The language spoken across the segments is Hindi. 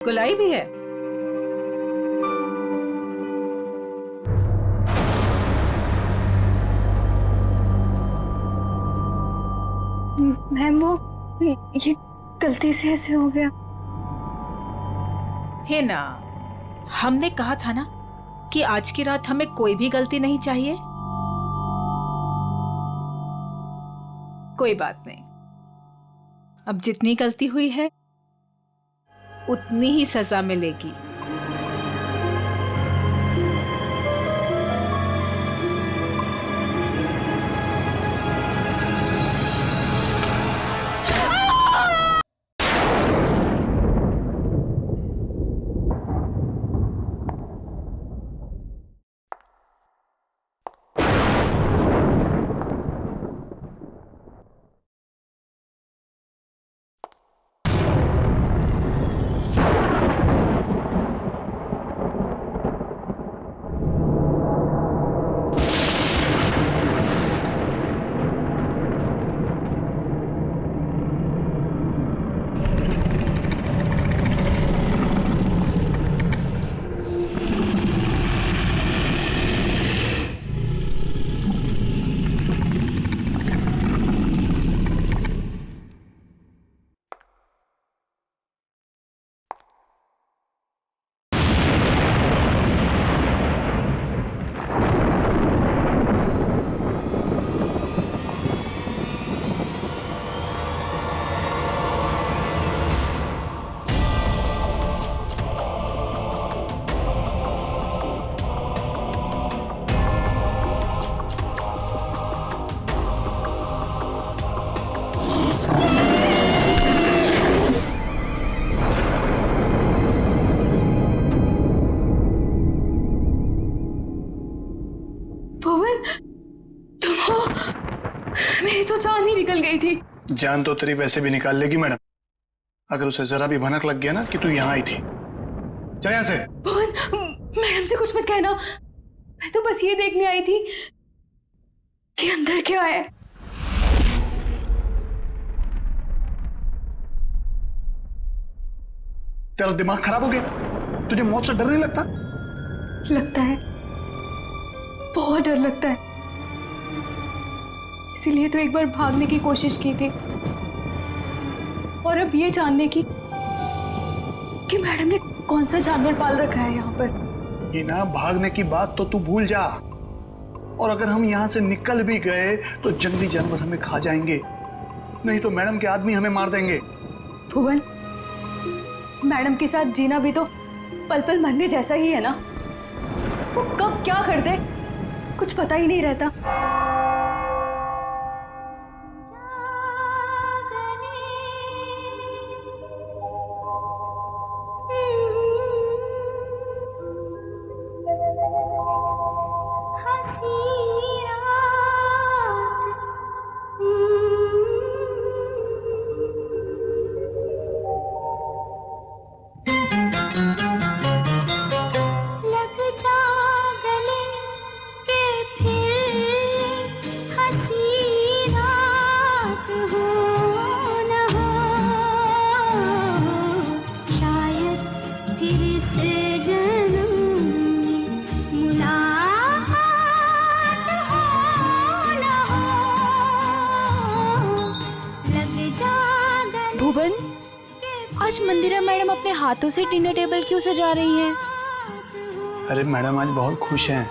गुलाई भी है। मैम वो ये गलती से ऐसे हो गया। है ना, हमने कहा था ना कि आज की रात हमें कोई भी गलती नहीं चाहिए। कोई बात नहीं, अब जितनी गलती हुई है उतनी ही सजा मिलेगी। भुवन, तुम हो? मेरी तो जान ही निकल गई थी। जान तो तेरी वैसे भी निकाल लेगी मैडम, अगर उसे जरा भी भनक लग गया ना कि तू यहाँ आई थी। चल यहाँ से। भुवन, मैडम से कुछ मत कहना। मैं तो बस ये देखने आई थी कि अंदर क्या है। तेरा दिमाग खराब हो गया? तुझे मौत से डर नहीं लगता? लगता है, बहुत डर लगता है। इसीलिए तो एक बार भागने की कोशिश की थी, और अब ये जानने की कि मैडम ने कौन सा जानवर पाल रखा है यहाँ पर। ये ना, भागने की बात तो तू भूल जा। और अगर हम यहाँ से निकल भी गए तो जंगली जानवर हमें खा जाएंगे, नहीं तो मैडम के आदमी हमें मार देंगे। भुवन, मैडम के साथ जीना भी तो पल पल मरने जैसा ही है ना। वो कब क्या कर दे कुछ पता ही नहीं रहता। भुवन, आज मंदिरा मैडम अपने हाथों से डिनर टेबल क्यों सजा रही हैं? अरे मैडम आज बहुत खुश हैं,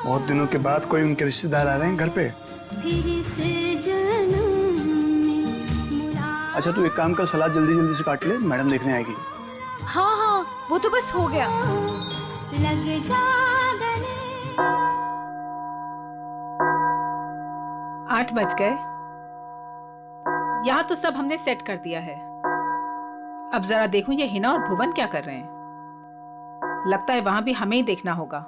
बहुत दिनों के बाद कोई उनके रिश्तेदार आ रहे हैं घर पे। अच्छा तू एक काम कर, सलाद जल्दी जल्दी से काट ले, मैडम देखने आएगी। हाँ हाँ, वो तो बस हो गया। 8 बज गए। यहाँ तो सब हमने सेट कर दिया है। अब जरा देखूं ये हिना और भुवन क्या कर रहे हैं। लगता है वहां भी हमें ही देखना होगा।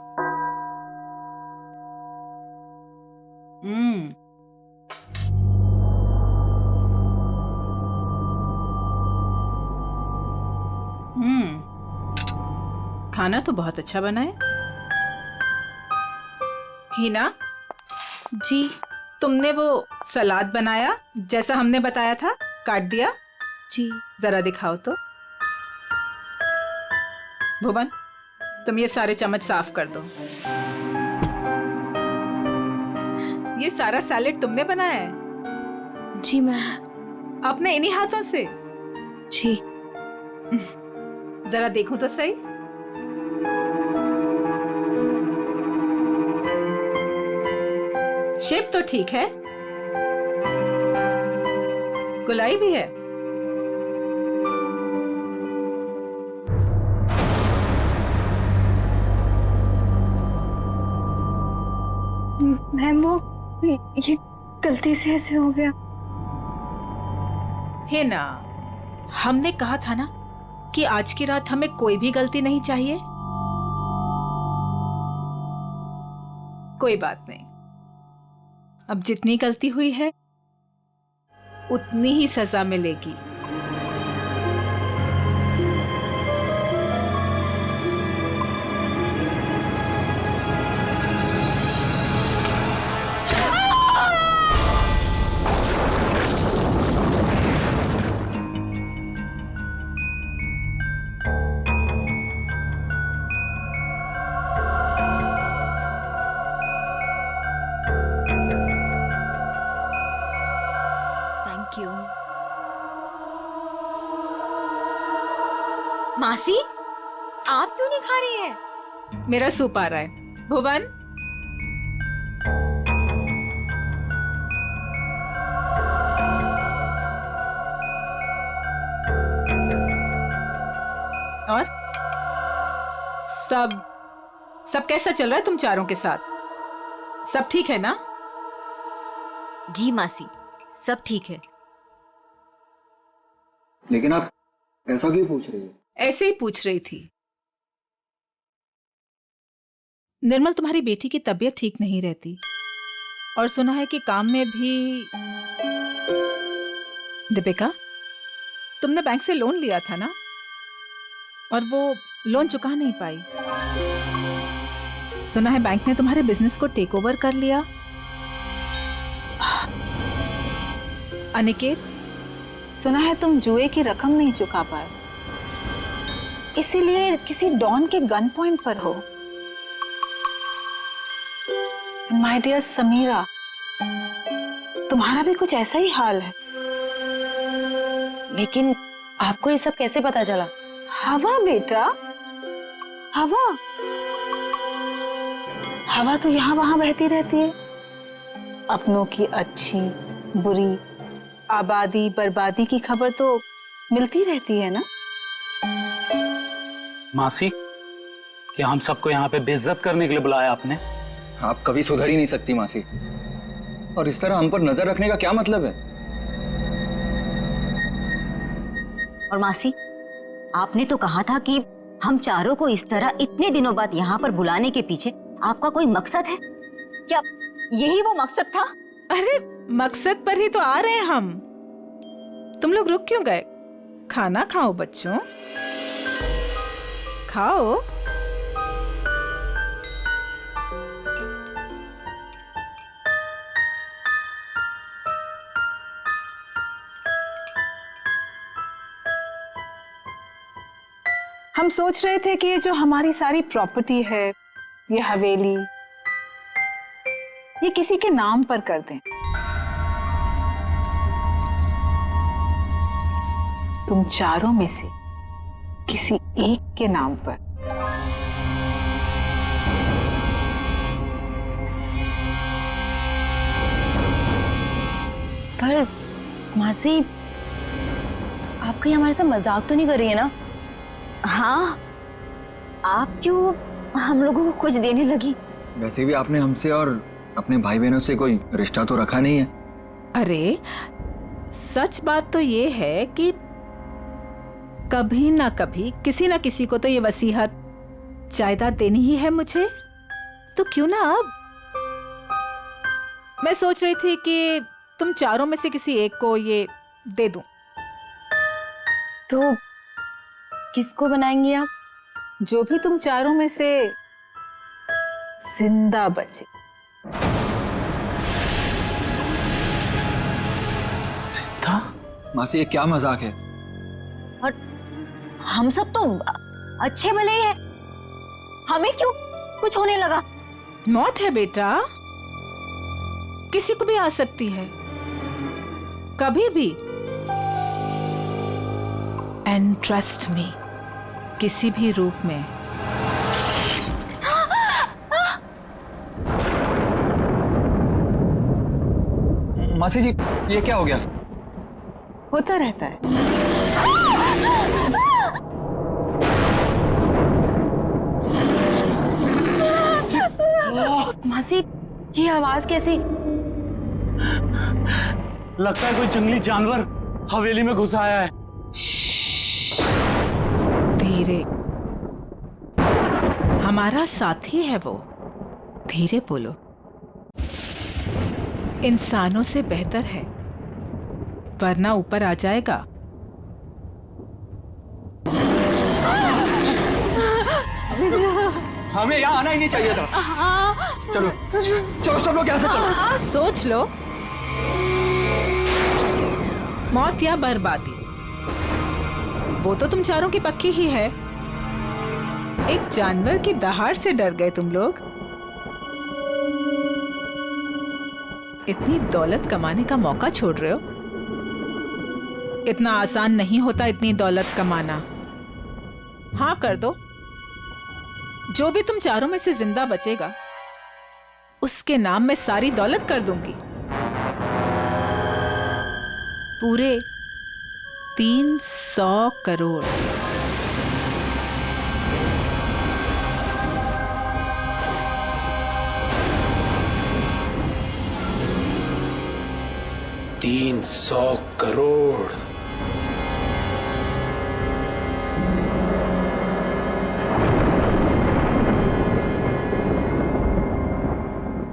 खाना तो बहुत अच्छा बना है। हिना जी, तुमने वो सलाद बनाया जैसा हमने बताया था, काट दिया? जी। जरा दिखाओ तो। भुवन, तुम ये सारे चम्मच साफ कर दो। ये सारा सैलेड तुमने बनाया है? जी मैम। अपने इन्हीं हाथों से? जी। जरा देखूं तो सही। शेप तो ठीक है, गुलाई भी है। मैम वो ये गलती से ऐसे हो गया। है ना, हमने कहा था ना कि आज की रात हमें कोई भी गलती नहीं चाहिए। कोई बात नहीं, अब जितनी गलती हुई है उतनी ही सजा मिलेगी। Thank you. मासी, आप क्यों नहीं खा रही हैं? मेरा सूप आ रहा है। भुवन, और सब कैसा चल रहा है तुम चारों के साथ? सब ठीक है ना? जी मासी, सब ठीक है। लेकिन आप ऐसा क्यों पूछ रही हो? ऐसे ही पूछ रही थी। निर्मल, तुम्हारी बेटी की तबीयत ठीक नहीं रहती और सुना है कि काम में भी। दीपिका, तुमने बैंक से लोन लिया था ना, और वो लोन चुका नहीं पाई। सुना है बैंक ने तुम्हारे बिजनेस को टेक ओवर कर लिया। अनिकेत, सुना है तुम जुए की रकम नहीं चुका पाए, इसीलिए किसी डॉन के गन पॉइंट पर हो। माय डियर समीरा, तुम्हारा भी कुछ ऐसा ही हाल है। लेकिन आपको ये सब कैसे पता चला? हवा बेटा, हवा हवा तो यहाँ वहां बहती रहती है। अपनों की अच्छी बुरी, आबादी बर्बादी की खबर तो मिलती रहती है ना। मासी, क्या हम सबको यहाँ पे बेइज्जत करने के लिए बुलाया आपने? आप कभी सुधर ही नहीं सकती मासी, और इस तरह हम पर नजर रखने का क्या मतलब है? और मासी, आपने तो कहा था कि हम चारों को इस तरह इतने दिनों बाद यहाँ पर बुलाने के पीछे आपका कोई मकसद है क्या? यही वो मकसद था? अरे मकसद पर ही तो आ रहे हैं हम। तुम लोग रुक क्यों गए? खाना खाओ बच्चों, खाओ। हम सोच रहे थे कि ये जो हमारी सारी प्रॉपर्टी है, ये हवेली, ये किसी के नाम पर कर दें। तुम चारों में से किसी एक के नाम पर। पर मासी, आप कहीं हमारे साथ मजाक तो नहीं कर रही है ना? हाँ, आप क्यों हम लोगों को कुछ देने लगी? वैसे भी आपने हमसे और अपने भाई बहनों से कोई रिश्ता तो रखा नहीं है। अरे सच बात तो ये है कि कभी ना कभी किसी ना किसी को तो ये वसीयत जायदाद देनी ही है मुझे, तो क्यों ना अब। मैं सोच रही थी कि तुम चारों में से किसी एक को ये दे दूं। तो किसको बनाएंगे आप? जो भी तुम चारों में से जिंदा बचे। सीता? मासी, ये क्या मजाक है? और हम सब तो अच्छे भले ही है, हमें क्यों कुछ होने लगा? मौत है बेटा, किसी को भी आ सकती है, कभी भी। एंड ट्रस्ट मी, किसी भी रूप में। मासी जी, ये क्या हो गया? होता रहता है। मासी, ये आवाज कैसी? लगता है कोई जंगली जानवर हवेली में घुस आया है। धीरे, हमारा साथी है वो। धीरे बोलो, इंसानों से बेहतर है, वरना ऊपर आ जाएगा। हमें यहाँ आना ही नहीं चाहिए था। चलो चलो सब लोग यहाँ से चलो। सोच लो, मौत या बर्बादी, वो तो तुम चारों की पक्की ही है। एक जानवर की दहाड़ से डर गए तुम लोग। इतनी दौलत कमाने का मौका छोड़ रहे हो। इतना आसान नहीं होता इतनी दौलत कमाना। हाँ कर दो, जो भी तुम चारों में से जिंदा बचेगा उसके नाम में सारी दौलत कर दूंगी। पूरे 300 करोड़। $300 करोड़।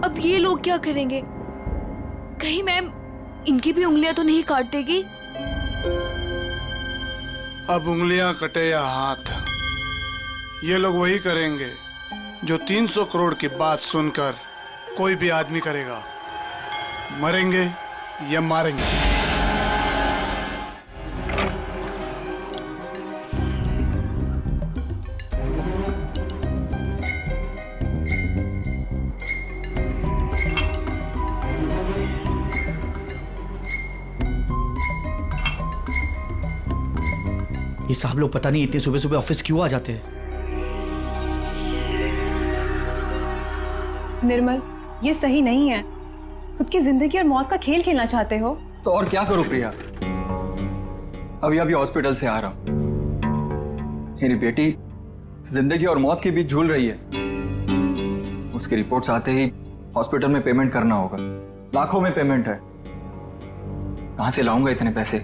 अब ये लोग क्या करेंगे? कहीं मैम इनकी भी उंगलियां तो नहीं काट देगी? अब उंगलियां कटे या हाथ, ये लोग वही करेंगे जो 300 करोड़ की बात सुनकर कोई भी आदमी करेगा। मरेंगे या मारेंगे। ये साहब लोग पता नहीं इतने सुबह सुबह ऑफिस क्यों आ जाते हैं। निर्मल, ये सही नहीं है। खुद की जिंदगी और मौत का खेल खेलना चाहते हो? तो और क्या करूं प्रिया, अभी अभी हॉस्पिटल से आ रहा हूं। मेरी बेटी जिंदगी और मौत के बीच झूल रही है। उसकी रिपोर्ट्स आते ही हॉस्पिटल में पेमेंट करना होगा। लाखों में पेमेंट है, कहां से लाऊंगा इतने पैसे?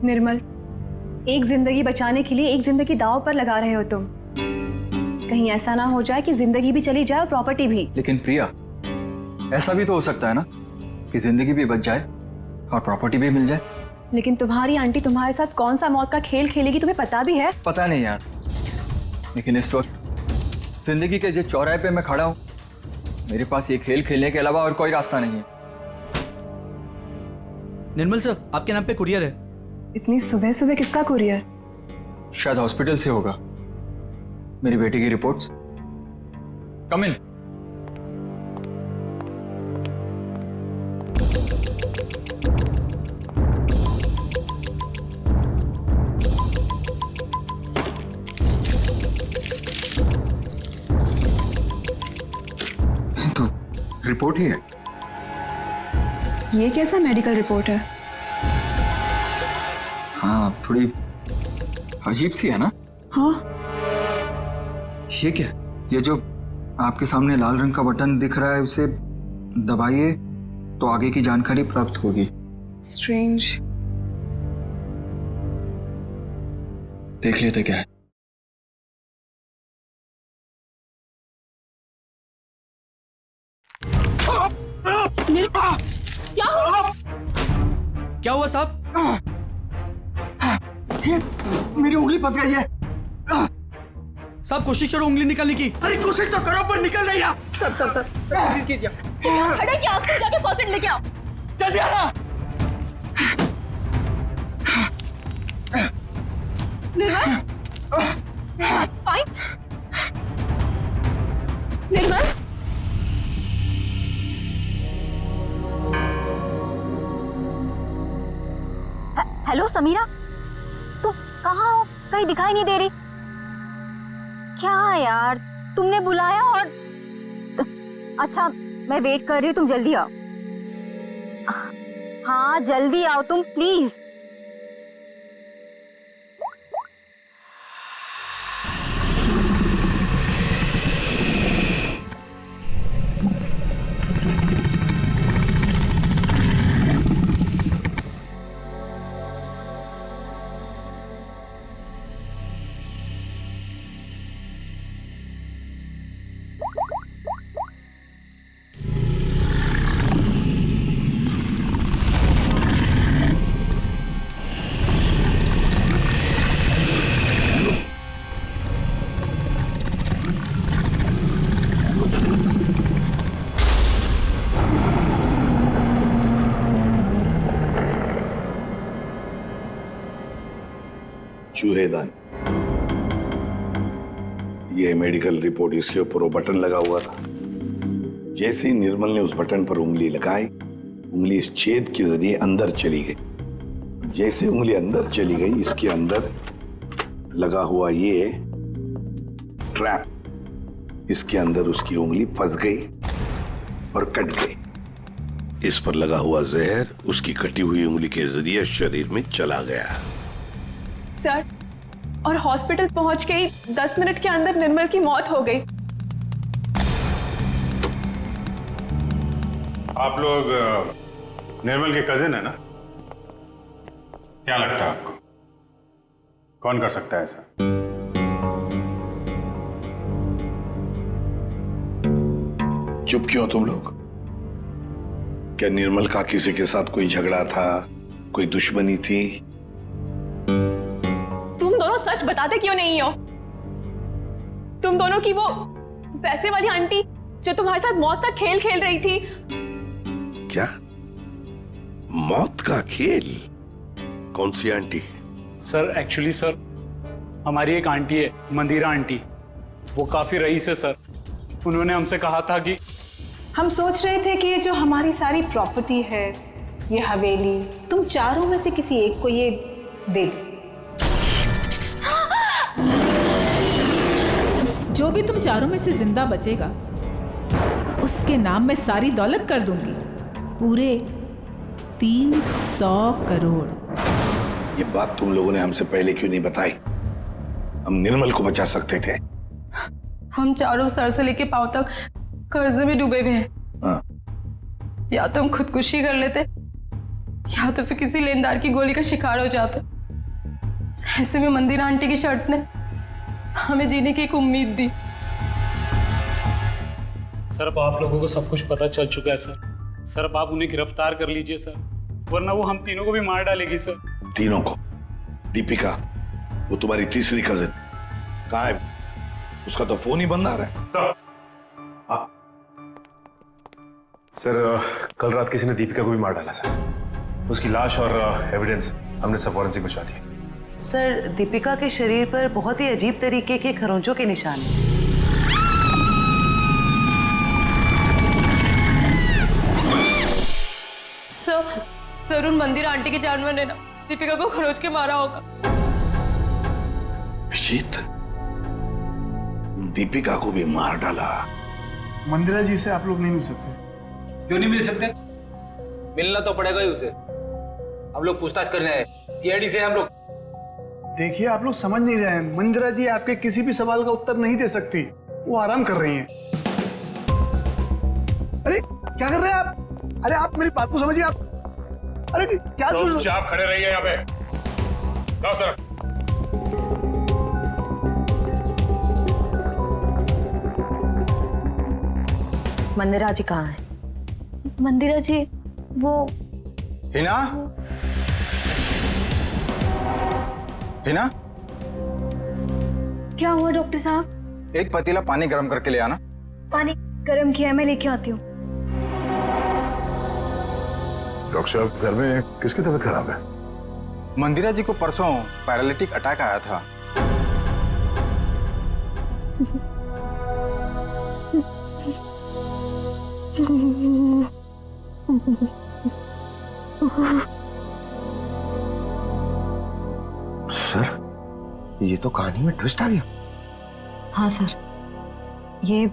निर्मल, एक जिंदगी बचाने के लिए एक जिंदगी दांव पर लगा रहे हो तुम। कहीं ऐसा ना हो जाए कि जिंदगी भी चली जाए और प्रॉपर्टी भी। लेकिन प्रिया, ऐसा भी तो हो सकता है ना कि जिंदगी भी बच जाए और प्रॉपर्टी भी मिल जाए। लेकिन तुम्हारी आंटी तुम्हारे साथ कौन सा मौत का खेल खेलेगी तुम्हें पता भी है? पता नहीं यार, लेकिन इस वक्त जिंदगी के जिस चौराहे पे मैं खड़ा हूं, मेरे पास ये खेल खेलने के अलावा और कोई रास्ता नहीं है। निर्मल सर, आपके नाम पे कुरियर है। इतनी सुबह सुबह किसका कुरियर? शायद हॉस्पिटल से होगा। मेरी बेटी की रिपोर्ट्स। कम इन। तो रिपोर्ट ही है। ये कैसा मेडिकल रिपोर्ट है? हाँ, थोड़ी अजीब सी है ना? हाँ, ये क्या? ये जो आपके सामने लाल रंग का बटन दिख रहा है, उसे दबाइए तो आगे की जानकारी प्राप्त होगी। स्ट्रेंज। देख लेते क्या है। क्या हुआ साहब? मेरी उंगली फंस गई है। साहब कोशिश करो उंगली निकालने की। अरे कोशिश तो करो पर निकल नहीं रहा। सर प्लीज कीजिए। खड़े क्या, आप जाके फॉसेट लेके आओ। जल्दी आना। निर्मल, फाइन। निर्मल, हेलो समीरा, तुम कहाँ हो? कहीं दिखाई नहीं दे रही। क्या यार, तुमने बुलाया और अच्छा मैं वेट कर रही हूँ, तुम जल्दी आओ। हाँ जल्दी आओ तुम प्लीज। चूहेदान, यह मेडिकल रिपोर्ट, इसके ऊपर वो बटन लगा हुआ था। जैसे ही निर्मल ने उस बटन पर उंगली लगाई, उंगली इस छेद के जरिए अंदर चली गई। जैसे उंगली अंदर चली गई, इसके अंदर लगा हुआ ये ट्रैप, इसके अंदर उसकी उंगली फंस गई और कट गई। इस पर लगा हुआ जहर उसकी कटी हुई उंगली के जरिए शरीर में चला गया। सर, और हॉस्पिटल पहुंच के ही 10 मिनट के अंदर निर्मल की मौत हो गई। आप लोग निर्मल के कजिन है ना? क्या लगता है आपको कौन कर सकता है ऐसा? चुप क्यों तुम लोग? क्या निर्मल का किसी के साथ कोई झगड़ा था, कोई दुश्मनी थी? तुम दोनों सच बताते क्यों नहीं हो? तुम दोनों की वो पैसे वाली आंटी जो तुम्हारे साथ मौत का खेल खेल रही थी। क्या मौत का खेल? कौन सी आंटी? सर एक्चुअली सर, हमारी एक आंटी है, मंदिरा आंटी, वो काफी रईस है सर। उन्होंने हमसे कहा था कि हम सोच रहे थे कि ये जो हमारी सारी प्रॉपर्टी है, ये हवेली, तुम चारों में से किसी एक को ये दे दो। जो भी तुम चारों में से जिंदा बचेगा उसके नाम में सारी दौलत कर दूंगी, पूरे 300 करोड़। ये बात तुम लोगों ने हमसे पहले क्यों नहीं बताई? हम निर्मल को बचा सकते थे। हम चारों सर से लेके पांव तक कर्जे में डूबे हुए हैं। हाँ। या तो हम खुदकुशी कर लेते या तो फिर किसी लेनदार की गोली का शिकार हो जाते। ऐसे में मंदिर आंटी की शर्त ने हमें जीने की एक उम्मीद दी। सर अब आप लोगों को सब कुछ पता चल चुका है सर। सर अब आप उन्हें गिरफ्तार कर लीजिए सर, वरना वो हम तीनों को भी मार डालेगी सर। तीनों को? दीपिका, वो तुम्हारी तीसरी कजिन कहाँ है? उसका तो फोन ही बंद आ रहा है। सर कल रात किसी ने दीपिका को भी मार डाला सर। उसकी लाश और एविडेंस हमने सब फॉरेंसिक भिजवा दिए। सर, दीपिका के शरीर पर बहुत ही अजीब तरीके के खरोंचों के निशान हैं। सर उन मंदिर आंटी के जानवर ने ना दीपिका को खरोच के मारा होगा। अभिजीत, दीपिका को भी मार डाला? मंदिरा जी से आप लोग नहीं मिल सकते? क्यों नहीं मिल सकते? मिलना तो पड़ेगा ही उसे। हम लोग पूछताछ करने आए, सीआईडी से हम लोग। देखिए, आप लोग समझ नहीं रहे हैं। मंदिरा जी आपके किसी भी सवाल का उत्तर नहीं दे सकती, वो आराम कर रही हैं। अरे क्या कर रहे हैं आप? अरे आप मेरी बात को समझिए। आप अरे क्या आप खड़े रहिए यहाँ पे। जाओ सर। मंदिरा जी कहाँ है? मंदिरा जी वो हिना? हिना? क्या हुआ डॉक्टर साहब? एक पतीला पानी गर्म करके ले आना। पानी गर्म किया है, मैं लेके आती हूँ। डॉक्टर साहब, घर में किसकी तबीयत खराब है? मंदिरा जी को परसों पैरालिटिक अटैक आया था। सर, ये तो कहानी में ट्विस्ट आ गया। हाँ सर, ये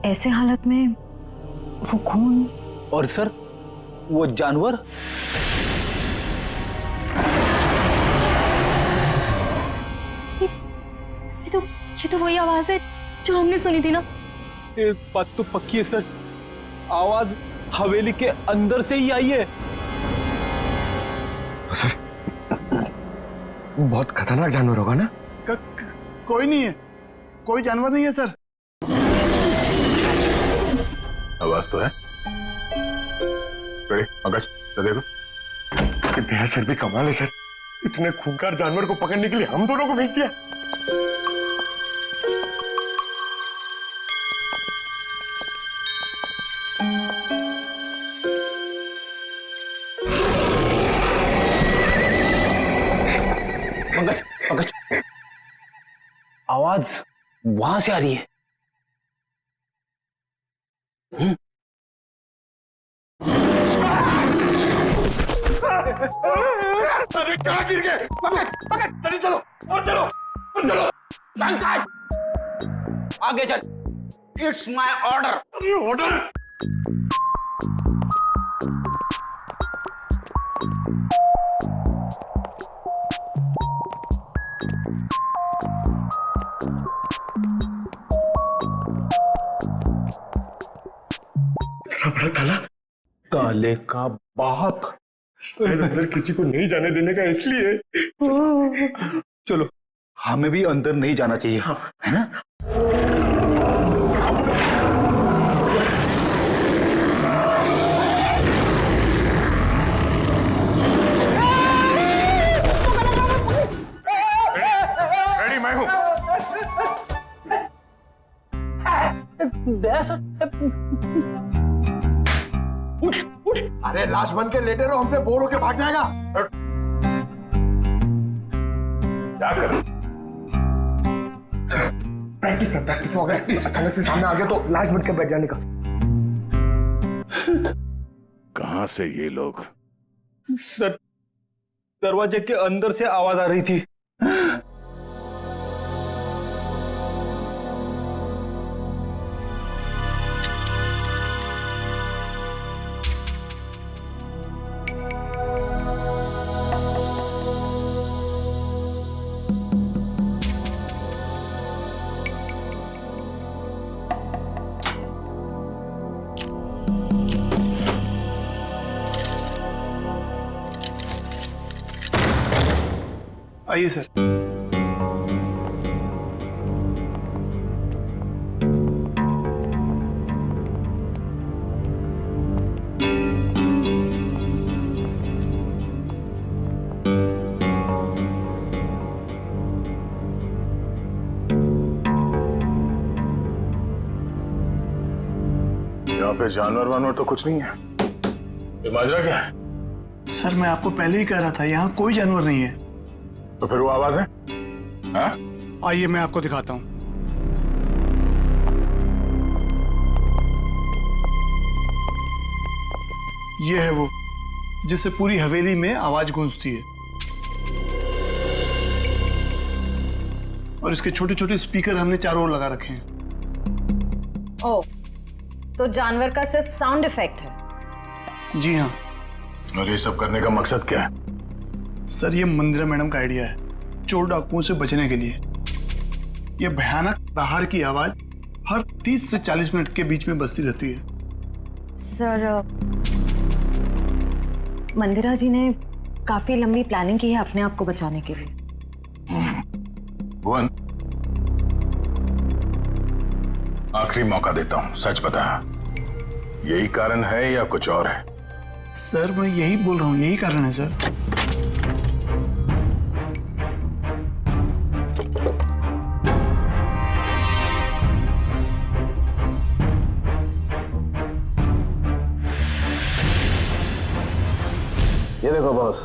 ऐसे हालत में वो खून। और सर वो जानवर, ये तो वही आवाज है जो हमने सुनी थी ना। एक बात तो पक्की है सर, आवाज हवेली के अंदर से ही आई है। सर, बहुत खतरनाक जानवर होगा ना? कोई नहीं है, कोई जानवर नहीं है सर। आवाज तो है। पंकज, देखो कितने सर भी कमाल है सर, इतने खूंखार जानवर को पकड़ने के लिए हम दोनों को भेज दिया। पंकज, पंकज, आवाज वहां से आ रही है। अरे कहाँ गिर गए? पकड़, पकड़, जल्दी चलो, और चलो, और चलो। पंकज, आगे चल। It's my order. ऑर्डर? बड़ा ताला? ताले का बाप शायद अंदर किसी को नहीं जाने देने का इसलिए। चलो, हमें भी अंदर नहीं जाना चाहिए, है ना? रेडी मैं हूं। अरे लाश बन के लेटे रहो, हमसे बोर होके भाग जाएगा। क्या कर? प्रैक्टिस है, प्रैक्टिस। अगर अचानक से सामने आ गया तो लाश बन के बैठ जाने का। कहां से ये लोग? सर, दरवाजे के अंदर से आवाज आ रही थी। आइए सर। यहाँ पे जानवर वानवर तो कुछ नहीं है। ये माजरा क्या है? सर मैं आपको पहले ही कह रहा था, यहाँ कोई जानवर नहीं है। तो फिर वो आवाज है? हाँ? आइए मैं आपको दिखाता हूं। ये है वो जिससे पूरी हवेली में आवाज गूंजती है, और इसके छोटे छोटे स्पीकर हमने चारों ओर लगा रखे हैं। ओह, तो जानवर का सिर्फ साउंड इफेक्ट है? जी हाँ। और ये सब करने का मकसद क्या है? सर ये मंदिरा मैडम का आइडिया है, चोर डाकुओं से बचने के लिए। ये भयानक दहाड़ की आवाज हर 30 से 40 मिनट के बीच में बजती रहती है। सर, मंदिरा जी ने काफी लंबी प्लानिंग की है अपने आप को बचाने के लिए। भुवन, आखिरी मौका देता हूं, सच बता, यही कारण है या कुछ और है? सर मैं यही बोल रहा हूँ, यही कारण है सर। ये देखो बॉस,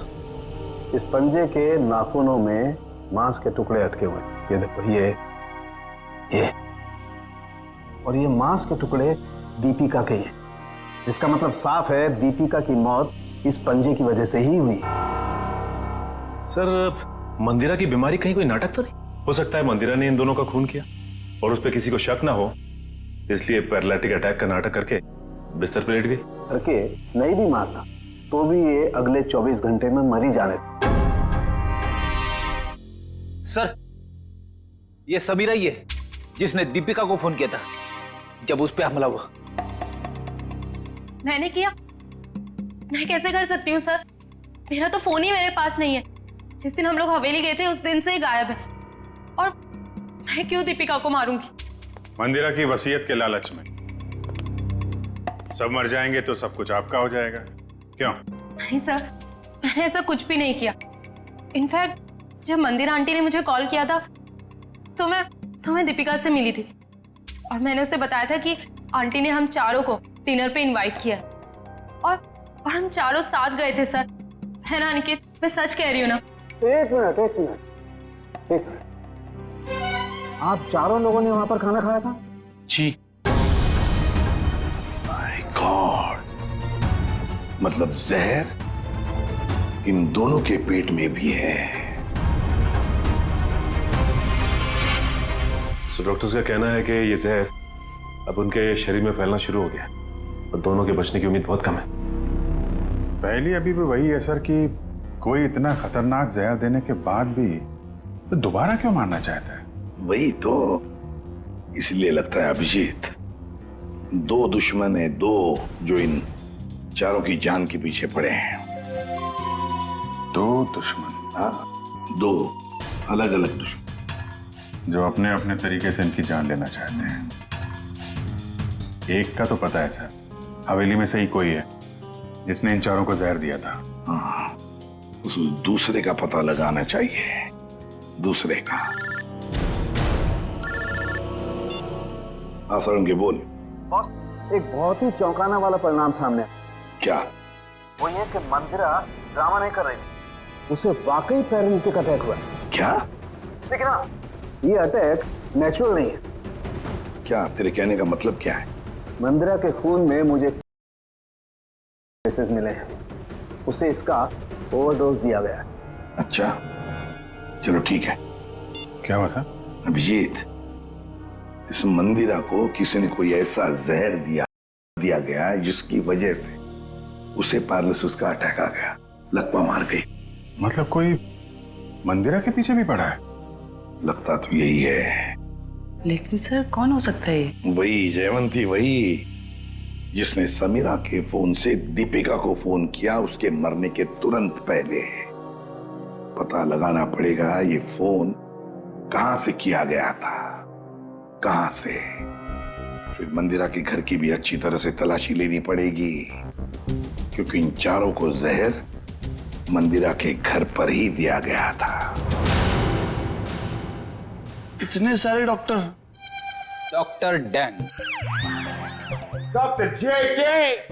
इस पंजे के नाखूनों में मांस के टुकड़े अटके हुए। ये देखो, ये और ये मांस के टुकड़े दीपिका के हैं। इसका मतलब साफ है दीपिका की मौत इस पंजे की वजह से ही हुई। सर, मंदिरा की बीमारी कहीं कोई नाटक तो नहीं? हो सकता है मंदिरा ने इन दोनों का खून किया और उस पर किसी को शक ना हो, इसलिए पैरालिटिक अटैक का नाटक करके बिस्तर पर लेट गई। करके नहीं भी मारता तो भी ये अगले 24 घंटे में मरी जाने। सर, ये समीरा ही है जिसने दीपिका को फोन किया था जब उस पर हमला हुआ। मैंने किया? मैं कैसे कर सकती हूँ सर? मेरा तो फोन ही मेरे पास नहीं है। जिस दिन हम लोग हवेली गए थे उस दिन से ही गायब है। और मैं क्यों दीपिका को मारूंगी? मंदिरा की वसीयत के लालच में सब मर जाएंगे तो सब कुछ आपका हो जाएगा, क्यों? नहीं सर, मैंने ऐसा कुछ भी नहीं किया। इनफैक्ट जब मंदिरा आंटी ने मुझे कॉल किया था तो मैं दीपिका से मिली थी और मैंने उसे बताया था कि आंटी ने हम चारों को डिनर पे इनवाइट किया और हम चारों साथ गए थे सर। है ना अंकित? मैं सच कह रही हूँ ना? एक मिनट। आप चारों लोगों ने वहां पर खाना खाया था? जी। माय गॉड, मतलब जहर इन दोनों के पेट में भी है। सो डॉक्टर्स का कहना है कि ये जहर अब उनके शरीर में फैलना शुरू हो गया और दोनों के बचने की उम्मीद बहुत कम है। पहली अभी भी वही है सर कि कोई इतना खतरनाक जहर देने के बाद भी तो दोबारा क्यों मारना चाहता है? वही तो, इसलिए लगता है अभिजीत, दो दुश्मन है, दो जो इन चारों की जान के पीछे पड़े हैं। दो दुश्मन? हाँ, दो अलग अलग दुश्मन जो अपने अपने तरीके से इनकी जान लेना चाहते हैं। एक का तो पता है सर, हवेली में से ही कोई है जिसने इन चारों को जहर दिया था। हाँ, उस दूसरे का पता लगाना चाहिए, दूसरे का। हाँ सर, बोल। बॉस, एक बहुत ही चौंकाना वाला परिणाम सामने। क्या? वो ये कि मंदिरा ड्रामा नहीं कर रही थी, उसे वाकई पैरालिटिक अटैक हुआ। क्या? लेकिन हाँ, ये अटैक नेचुरल नहीं है। क्या तेरे कहने का मतलब क्या है? मंदिरा के खून में मुझे केसेस मिले हैं, उसे इसका ओवरडोज दिया गया है। अच्छा, चलो ठीक है। क्या हुआ सर? अभिजीत, इस मंदिरा को किसी ने कोई ऐसा जहर दिया गया जिसकी वजह से उसे पैरालिसिस का अटैक आ गया, लकवा मार गई। मतलब कोई मंदिरा के पीछे भी पड़ा है? लगता तो यही है। लेकिन सर, कौन हो सकता है ये? वही जयवंती, वही जिसने समीरा के फोन से दीपिका को फोन किया उसके मरने के तुरंत पहले। पता लगाना पड़ेगा ये फोन कहां से किया गया था, कहां से। फिर मंदिरा के घर की भी अच्छी तरह से तलाशी लेनी पड़ेगी, क्योंकि इन चारों को जहर मंदिरा के घर पर ही दिया गया था। इतने सारे डॉक्टर? डॉक्टर डैंग, डॉक्टर जे,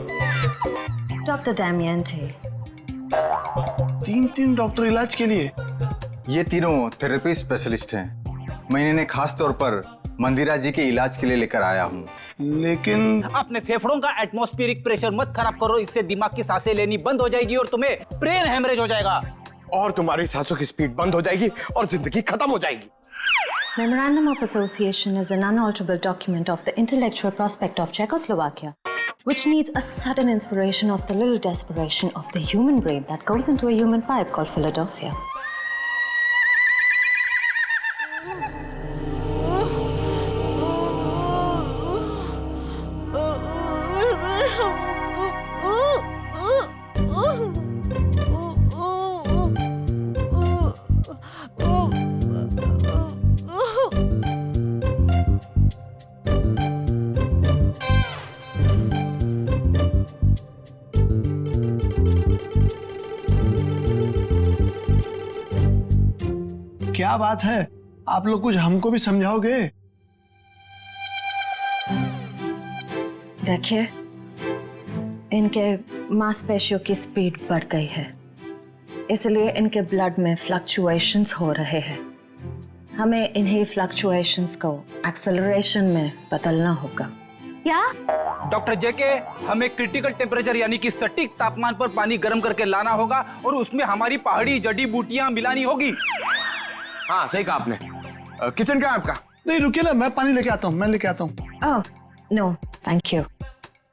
डॉक्टर डैमियन थे। तीन डॉक्टर इलाज के लिए? ये तीनों थेरेपी स्पेशलिस्ट हैं। मैं इन्हें खास तौर पर मंदिरा जी के इलाज के लिए लेकर आया हूँ। लेकिन अपने फेफड़ों का एटमॉस्फेरिक प्रेशर मत खराब करो, इससे दिमाग की सांसें लेनी बंद हो जाएगी और तुम्हें ब्रेन हेमरेज हो जाएगा। और तुम्हारी सांसों की स्पीड बंद हो जाएगी और जिंदगी खत्म हो जाएगी। Memorandum of Association is an unalterable document of the intellectual prospect of Czechoslovakia, which needs a sudden inspiration of the little desperation of the human brain that goes into a human pipe called Philadelphia. क्या बात है, आप लोग कुछ हमको भी समझाओगे? देखिए, इनके मांसपेशियों की स्पीड बढ़ गई है, इसलिए इनके ब्लड में फ्लक्चुएशंस हो रहे हैं। हमें इन्हीं फ्लक्चुएशंस को एक्सेलरेशन में बदलना होगा। क्या? डॉक्टर जेके, हमें क्रिटिकल टेम्परेचर यानी कि सटीक तापमान पर पानी गर्म करके लाना होगा और उसमें हमारी पहाड़ी जड़ी बूटियां मिलानी होगी। हाँ सही कहा आपने। किचन का आपका? नहीं रुकिए ना, मैं पानी लेके आता हूँ, मैं लेके आता हूँ। Oh no thank you.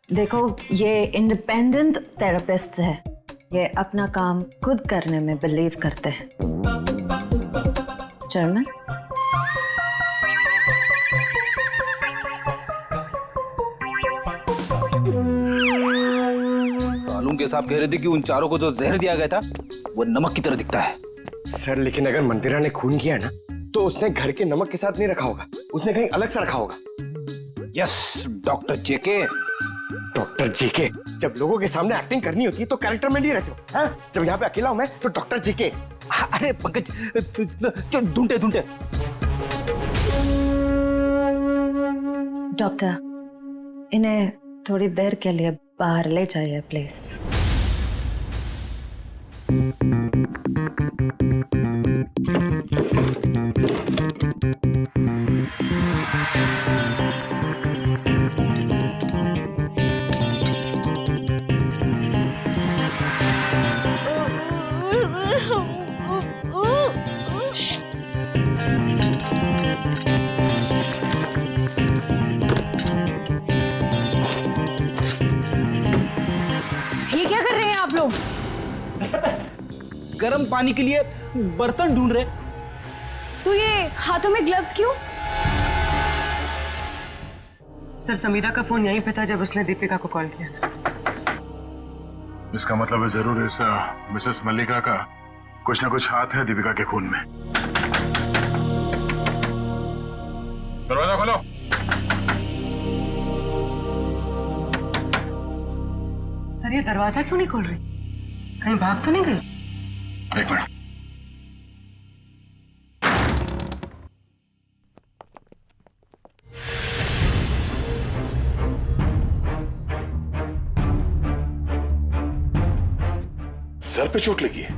देखो ये इंडिपेंडेंट थेरेपिस्ट है, ये अपना काम खुद करने में बिलीव करते हैं। जर्मन? सालून के साहब कह रहे थे कि उन चारों को जो जहर दिया गया था वो नमक की तरह दिखता है। सर लेकिन अगर मंदिरा ने खून किया ना तो उसने घर के नमक के साथ नहीं रखा होगा, उसने कहीं अलग से रखा होगा। यस डॉक्टर जेके। डॉक्टर जेके, जब लोगों के सामने एक्टिंग करनी होती है तो कैरेक्टर में नहीं रहते हो, हाँ? जब यहाँ पे अकेला हूं मैं तो डॉक्टर जेके। अरे पंकज ढूंढे ढूंढे। डॉक्टर, इन्हें थोड़ी देर के लिए बाहर ले जाइए प्लीज। ये क्या कर रहे हैं आप लोग? गर्म पानी के लिए बर्तन ढूंढ रहे। तो ये हाथों में ग्लव्स क्यों? सर समीरा का फोन यहीं पे था जब उसने दीपिका को कॉल किया था। इसका मतलब है जरूर इस मिसेस मल्लिका का कुछ ना कुछ हाथ है दीपिका के खून में। दरवाजा खोलो। सर ये दरवाजा क्यों नहीं खोल रही? कहीं भाग तो नहीं गई? एक मिनट। सर पे चोट लगी है।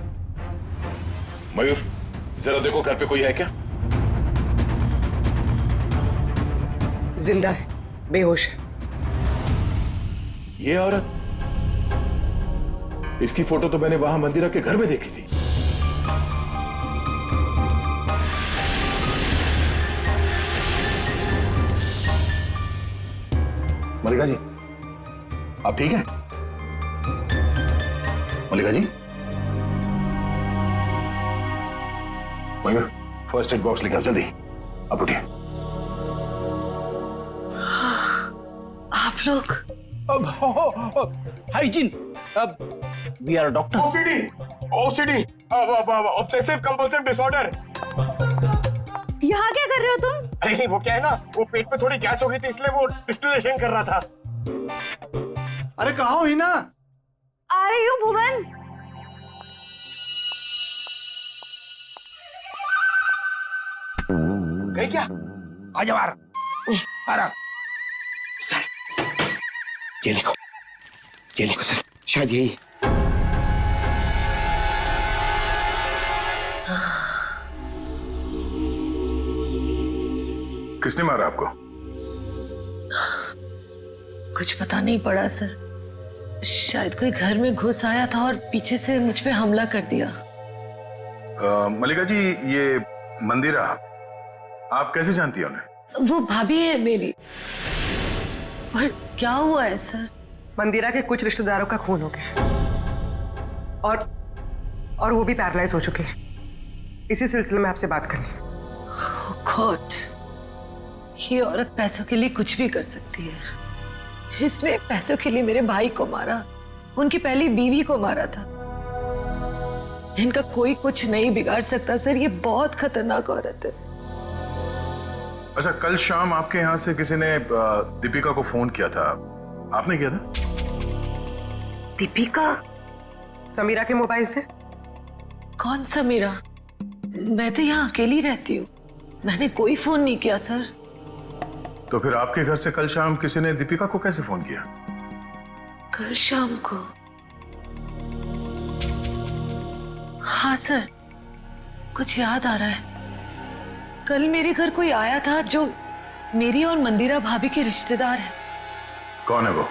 मयूर जरा देखो घर पे कोई है क्या? जिंदा है, बेहोश है। ये औरत, इसकी फोटो तो मैंने वहां मंदिरा के घर में देखी थी। मल्लिका जी, आप ठीक हैं? Mallika ji, Mayur first aid box लेकर आओ जल्दी। अब उठिए। आप लोग? Hygiene. We are doctor. OCD, obsessive compulsive disorder. यहाँ क्या कर रहे हो तुम? अरे नहीं, वो क्या है ना, वो पेट में थोड़ी गैस हो गई थी इसलिए वो डिस्टिलेशन कर रहा था। अरे कहाँ हो हिना? आ रही हूँ भुवन। गई क्या? आजा बाहर। आराम। सर ये लिखो सर, शायद यही। किसने मारा आपको? कुछ पता नहीं पड़ा सर, शायद कोई घर में घुस आया था और पीछे से मुझ पे हमला कर दिया। मल्लिका जी, ये मंदिरा आप कैसे जानती हैं उन्हें? वो भाभी है मेरी। पर क्या हुआ है सर? मंदिरा के कुछ रिश्तेदारों का खून हो गया और वो भी पैरालाइज हो चुके हैं। इसी सिलसिले में आपसे बात करनी है। Oh God, ये औरत पैसों के लिए कुछ भी कर सकती है। इसने पैसों के लिए मेरे भाई को मारा, उनकी पहली बीवी को मारा था। इनका कोई कुछ नहीं बिगाड़ सकता सर, ये बहुत खतरनाक औरत है। अच्छा, कल शाम आपके यहाँ से किसी ने दीपिका को फोन किया था, आपने किया था? दीपिका? समीरा के मोबाइल से। कौन समीरा? मैं तो यहाँ अकेली रहती हूँ, मैंने कोई फोन नहीं किया सर। तो फिर आपके घर से कल शाम किसी ने दीपिका को कैसे फोन किया? कल शाम को? हाँ सर, कुछ याद आ रहा है। कल मेरे घर कोई आया था जो मेरी और मंदिरा भाभी के रिश्तेदार है। कौन है वो?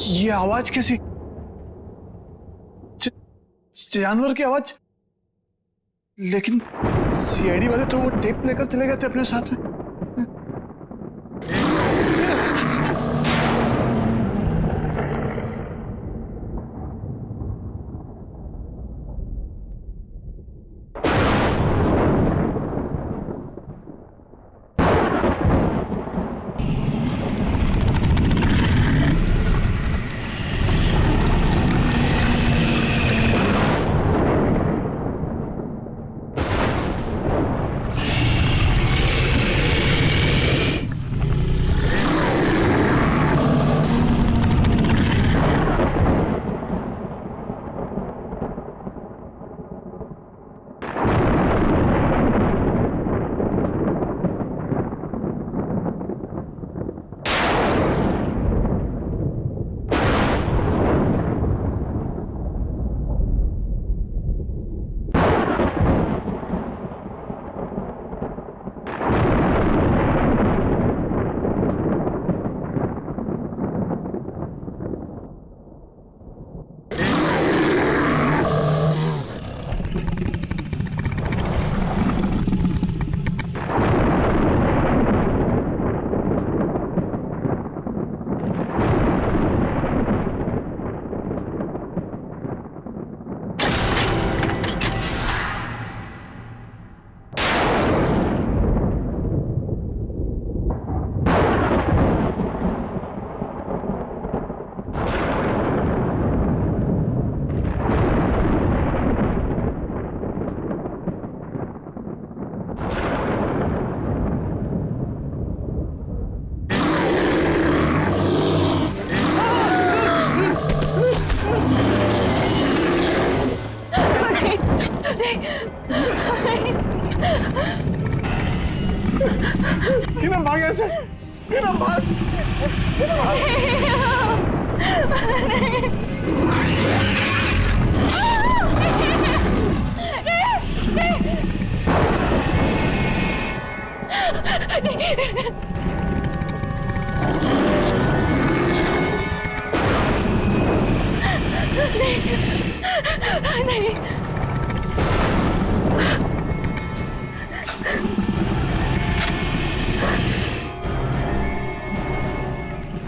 ये आवाज कैसी? जानवर की आवाज। लेकिन सीआईडी वाले तो वो टेप लेकर चले गए थे अपने साथ में। इन्हें भाग ऐसे, इन्हें भाग, इन्हें भाग। नहीं।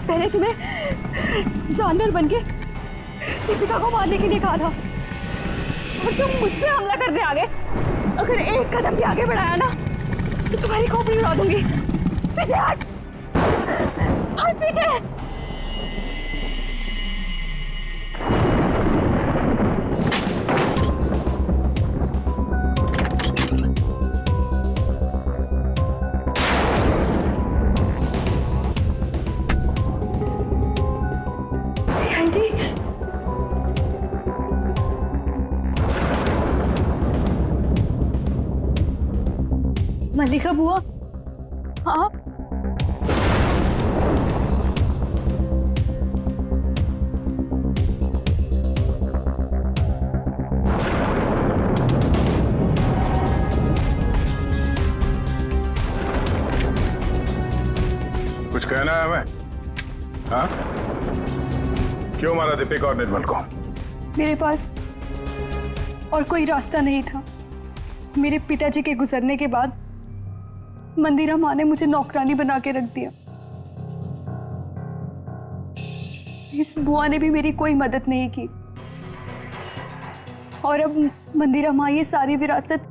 मैंने तुम्हें जानवर बन के दीपिका को मारने के लिए कहा था और तुम मुझ पे हमला करने आ गए। अगर एक कदम भी आगे बढ़ाया ना तो तुम्हारी खोपड़ी उड़ा दूंगी। पीछे हट, हट पीछे। मल्लिका बुआ, आप? कुछ कहना है हमें? हाँ? क्यों मारा दीपिका और निर्मल को? मेरे पास और कोई रास्ता नहीं था। मेरे पिताजी के गुजरने के बाद मंदिरा माँ ने मुझे नौकरानी बना के रख दिया। इस बुआ ने भी मेरी कोई मदद नहीं की और अब मंदिरा माँ ये सारी विरासत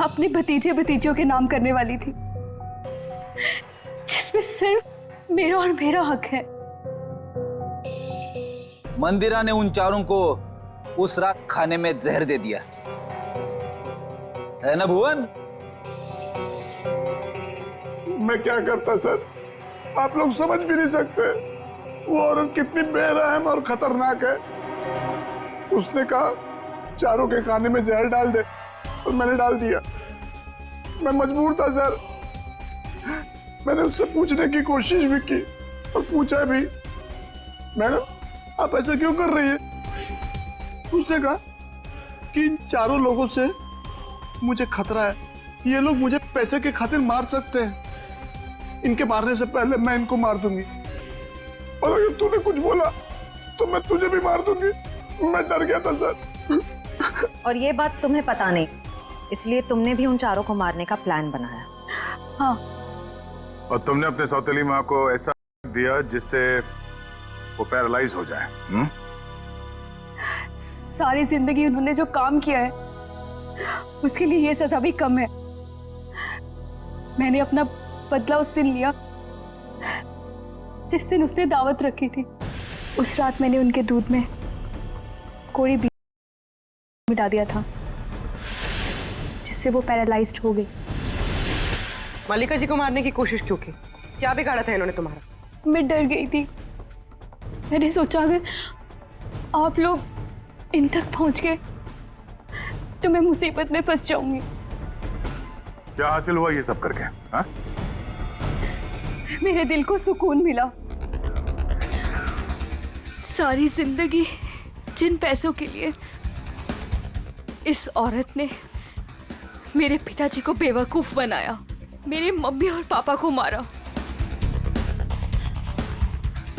अपने भतीजे भतीजियों के नाम करने वाली थी, जिसमें सिर्फ मेरा और मेरा हक है। मंदिरा ने उन चारों को उस रात खाने में जहर दे दिया है ना भुवन? मैं क्या करता सर, आप लोग समझ भी नहीं सकते वो औरत कितनी बेरहम और खतरनाक है। उसने कहा चारों के खाने में जहर डाल दे और मैंने डाल दिया। मैं मजबूर था सर। मैंने उससे पूछने की कोशिश भी की और पूछा भी, मैडम आप ऐसा क्यों कर रही है? उसने कहा कि इन चारों लोगों से मुझे खतरा है, ये लोग मुझे पैसे के खातिर मार सकते हैं। इनके मारने से पहले मैं इनको मार दूंगी और अगर तूने कुछ बोला तो मैं तुझे भी मार दूंगी। मैं डर गया था सर। और ये बात तुम्हें पता नहीं, इसलिए तुमने भी उन चारों को मारने का प्लान बनाया। हाँ। और तुमने अपने सौतेली माँ को ऐसा दिया जिससे वो पैरालाइज हो जाए। सारी जिंदगी उन्होंने जो काम किया है उसके लिए ये सजा भी कम है। मैंने अपना बदला उस दिन लिया जिस दिन उसने दावत रखी थी। उस रात मैंने उनके दूध में कोई बीज मिला दिया था जिससे वो पैरालाइज्ड हो गई। मल्लिका जी को मारने की कोशिश क्यों की? क्या बिगाड़ा था इन्होंने तुम्हारा? मैं डर गई थी। मैंने सोचा अगर आप लोग इन तक पहुंच गए तो मैं मुसीबत में फंस जाऊंगी। क्या हासिल हुआ ये सब करके? हाँ? मेरे दिल को सुकून मिला। सारी जिंदगी जिन पैसों के लिए इस औरत ने मेरे पिताजी को बेवकूफ बनाया, मेरे मम्मी और पापा को मारा,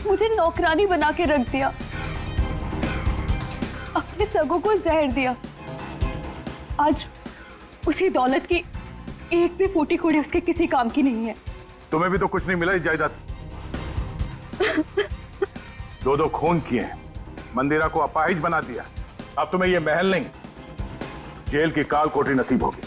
मुझे नौकरानी बना के रख दिया, अपने सगों को जहर दिया। आज उसी दौलत की एक भी फूटी कोड़ी उसके किसी काम की नहीं है। तुम्हें भी तो कुछ नहीं मिला इस जायदाद से। दो खून किए, मंदिरा को अपाहिज बना दिया। अब तुम्हें ये महल नहीं, जेल की काल कोठरी नसीब होगी।